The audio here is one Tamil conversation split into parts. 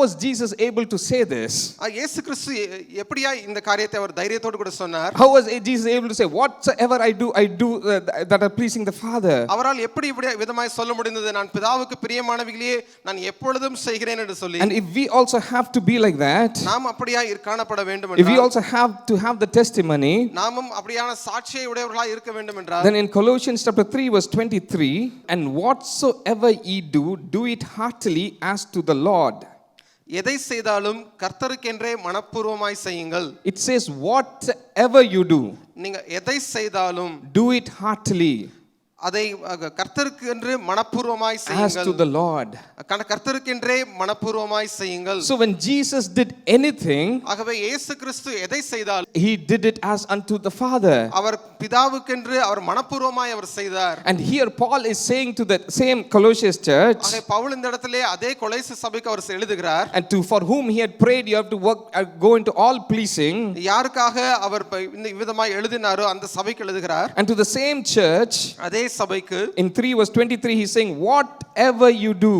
was Jesus able to say this? இயேசு கிறிஸ்து எப்படியா இந்த காரியத்தை அவர் தைரியத்தோடு கூட சொன்னார்? How was Jesus able to say whatsoever I do that are pleasing the Father? அவரால் எப்படி விதமாய் சொல்ல முடிந்தது, நான் பிதாவுக்கு பிரியமானவைகளையே நான் எப்பொழுதும் செய்கிறேன் என்று சொல்லி? And if we also have to be like that, நாம் அப்படியே காணப்பட வேண்டும் if we என்றால், also have to have the testimony, நாமும் அப்படியான சாட்சியை உடையவர்களாய் இருக்க வேண்டும் என்றால், then in Colossians chapter 3 verse 23, and whatsoever ye do it heartily as to the Lord. எதை செய்தாலும் கர்த்தருக்கென்றே மனப்பூர்வமாய் செய்யுங்கள். It says whatever you do, நீங்க எதை செய்தாலும் do it heartily அதை கர்த்தருக்கென்று மனப்பூர்வமாய் செய்யுங்கள். as to the Lord. கர்த்தருக்கென்றே மனப்பூர்வமாய் செய்யுங்கள். So when Jesus did anything, ஆகவே இயேசு கிறிஸ்து எதை செய்தால் he did it as unto the Father. அவர் பிதாவுக்கென்று அவர் மனப்பூர்வமாய் அவர் செய்தார். And here Paul is saying to the same Colossians church, ஆகவே பவுல் இந்த இடத்திலே அதே கொலோசை சபைக்கு அவர் எழுதுகிறார், and for whom he had prayed, you have to go into all pleasing. யாருக்காக அவர் இந்த விதமாய் எழுதினாரோ அந்த சபைக்கு எழுதுகிறார். And to the same church, அதே சபைக்கு in 3 verse 23 he is saying whatever you do,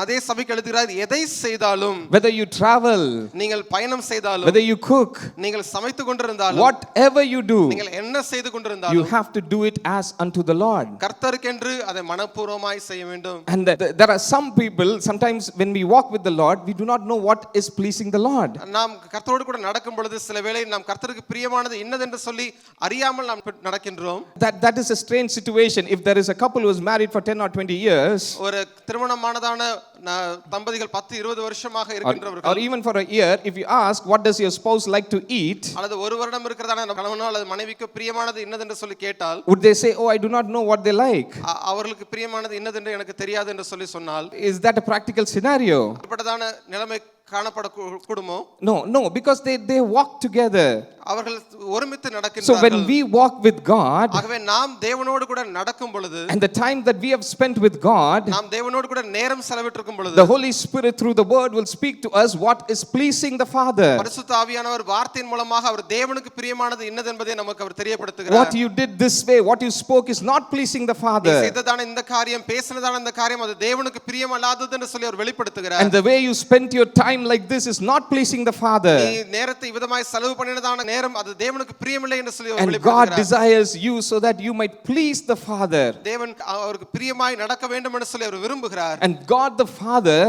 அதே சபைக்கு எழுதுகிறார், எதை செய்தாலும், whether you travel, நீங்கள் பயணம் செய்தாலும், whether you cook, நீங்கள் சமைத்து கொண்டிருந்தாலும், whatever you do, நீங்கள் என்ன செய்து you கொண்டிருந்தாலும் have to do it as unto the Lord. கர்த்தருக்கென்று அதை மனப்பூர்வமாய் செய்ய வேண்டும். And there are some people, sometimes when we walk with the Lord, we do not know what is pleasing the Lord. நாம் கர்த்தரோடு கூட நடக்கும் பொழுது சில வேளை நாம் கர்த்தருக்கு பிரியமானது என்னதென்று சொல்லி அறியாமல் நாம் நடக்கின்றோம். That is a strange situation. If there is a couple who is married for 10 or 20 years, ஒரு திருமணமானதான தம்பதிகள் 10-20 வருஷமாக or இருக்கின்றவர்கள், even for a year, if you ask what does your spouse like to eat, அல்லது ஒரு வருடம் இருக்கிறதான கணவனோ அல்லது மனைவிக்கு பிரியமானது என்னதென்று சொல்லி கேட்டால், would they say, oh, I do not know what they like? அவர்களுக்கு பிரியமானது என்னதென்று எனக்கு தெரியாது என்று சொல்லி சொன்னால், Is that a practical scenario? இப்படிதான நிலைமை காணப்படக்கூடுமோ? No, because they walk together. அவர்கள் ஒருமித்து So நடக்கின்றார்கள். when we walk with God, ஆகவே நாம் தேவனோடு கூட நடக்கும் பொழுது, and the time that we have spent with God, நாம் தேவனோடு கூட நேரம் செலவிட்டிருக்கும் பொழுது, the Holy Spirit through the word will speak to us what is pleasing the Father. பரிசுத்த ஆவியானவர் வார்த்தையின் மூலமாக அவர் தேவனுக்கு பிரியமானது என்னது என்பதை நமக்கு அவர் தெரியப்படுத்துகிறார். What you did this way, what you spoke is not pleasing the Father. செய்ததான இந்த காரியம், பேசினதான இந்த காரியம் அது தேவனுக்கு பிரியமல்லாதது என்று சொல்லி அவர் வெளிப்படுத்துகிறார். And the way you spent your time like this is not pleasing the Father. நீ நேரத்தை விதமாய் செலவு பண்ணினதான நேரம் அது தேவனுக்கு பிரியமில்லை என்று சொல்லி அவர் And God வெளிப்படுத்துகிறார். desires you so that you might please the Father. தேவன் அவருக்கு பிரியமாய் நடக்க வேண்டும் என்று சொல்லி அவர் விரும்புகிறார். And God the Father,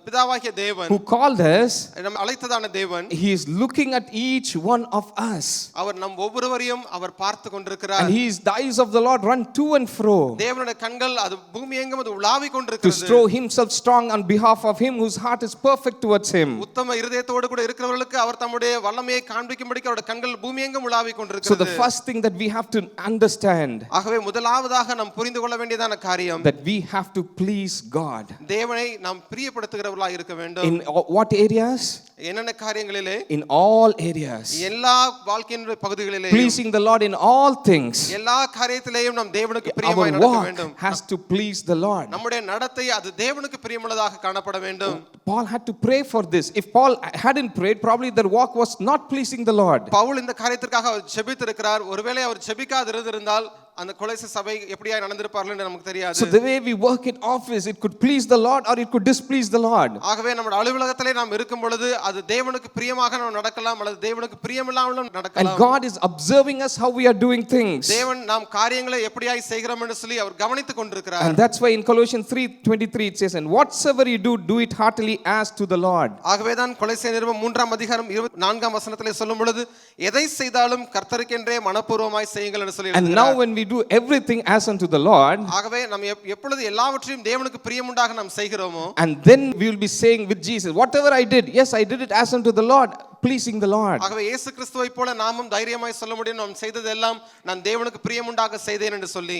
பிதாவாகிய தேவன் who called us, நம்மை அழைத்ததான தேவன், he is looking at each one of us. அவர் நம் ஒவ்வொருவரையும் அவர் பார்த்து கொண்டிருக்கிறார். And the eyes of the Lord run to and fro தேவனுடைய கண்கள் அது பூமி எங்கும் அது உலாவிக் to கொண்டிருக்கிறது. show himself strong on behalf of him whose heart is perfect towards him. உத்தம இருதயத்தோடு கூட இருக்கிறவர்களுக்கு அவர் தம்முடைய வல்லமையை காண்பிக்கும்படிக்கு அவருடைய கண்கள் பூமி எங்கும் உலாவிக் So the கொண்டிருக்கிறது. first thing that we have to understand, ஆகவே முதலாவதாக நாம் புரிந்து கொள்ள வேண்டியதான காரியம், that we have to please God. தேவனை நாம் பிரியப்படுத்துகிறவர்களாக இருக்க வேண்டும். In what areas? என்னென்ன காரியங்களிலே? In all areas. எல்லா வாழ்க்கையின் பகுதிகளிலே, Pleasing the Lord in all things. எல்லா காரியத்திலேயும் நாம் தேவனுக்கு Our பிரியமாய் நடக்க walk வேண்டும். has to please the Lord. நம்முடைய நடத்தை அது தேவனுக்கு பிரியமுள்ளதாக காணப்பட வேண்டும். Paul had to pray for this. If Paul hadn't prayed, probably their walk was not pleasing the Lord. Pavul இந்த காரியத்திற்காக அவர் ஜெபித்திருக்கிறார். ஒருவேளை அவர் ஜெபிக்காதிருந்தால் அந்த கொலோசை சபை எப்படியா நடந்திருப்பார்கள் என்று நமக்கு தெரியாது. So the way we work in office, it could please the Lord or it could displease the Lord. ஆகவே நம்முடைய அலுவலகத்திலே நாம் இருக்கும் பொழுது அது தேவனுக்கு பிரியமாக நாம் நடக்கலாம் அல்லது தேவனுக்கு பிரியமில்லாமலும் நடக்கலாம். And God is observing us how we are doing things. தேவன் நாம் காரியங்களை எப்படியாய் செய்கிறோம் என்று சொல்லி அவர் கவனித்துக் கொண்டிருக்கிறார். And that's why in Colossians 3:23 it says, and whatsoever you do it heartily as to the Lord. ஆகவே தான் கொலோசியர் நிருபம் 3-ம் 24-ம் வசனத்திலே சொல்லும் பொழுது எதை செய்தாலும் கர்த்தருக்கென்றே மனப்பூர்வமாய் செய்யுங்கள் என்று சொல்லி And now when we do everything as unto the Lord, ஆகவே நாம் எப்பொழுது எல்லாவற்றையும் தேவனுக்கு பிரியமுண்டாக நாம் செய்கிறோமோ, and then we will be saying with Jesus, whatever I did, yes, I did it as unto the Lord, pleasing the Lord. ஆகவே இயேசு கிறிஸ்துவை போல நாமும் தைரியமாய் சொல்ல முடியும், நாம் செய்ததெல்லாம் நான் தேவனுக்கு பிரியமுண்டாக செய்தேன் என்று சொல்லி.